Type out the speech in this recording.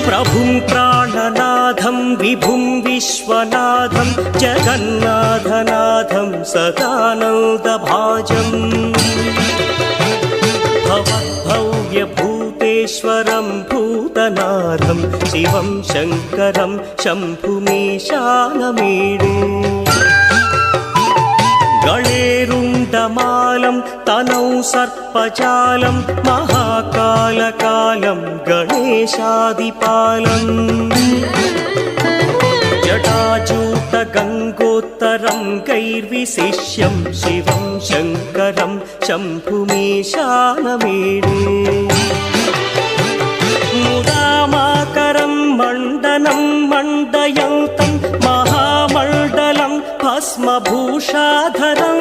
प्रभुं प्राणनाथं विभुं विश्वनाथं जगन्नाथनाथं सदानन्दभाजम् भवद्भव्यभूतेश्वरं भूतनाथं शिवं शङ्करं शम्भुमीशानमीडे गणेरुण्डमालं तनौ सर्पजालं महाकालकालं गणेशादिपालम् जटाजूटगङ्गोत्तरं गैर्विशिष्यं शिवं शङ्करं शम्भुमीशानमीडे मुदामाकरं मण्डनं मण्डयन्तं महामण्डलं भस्मभूषाधरं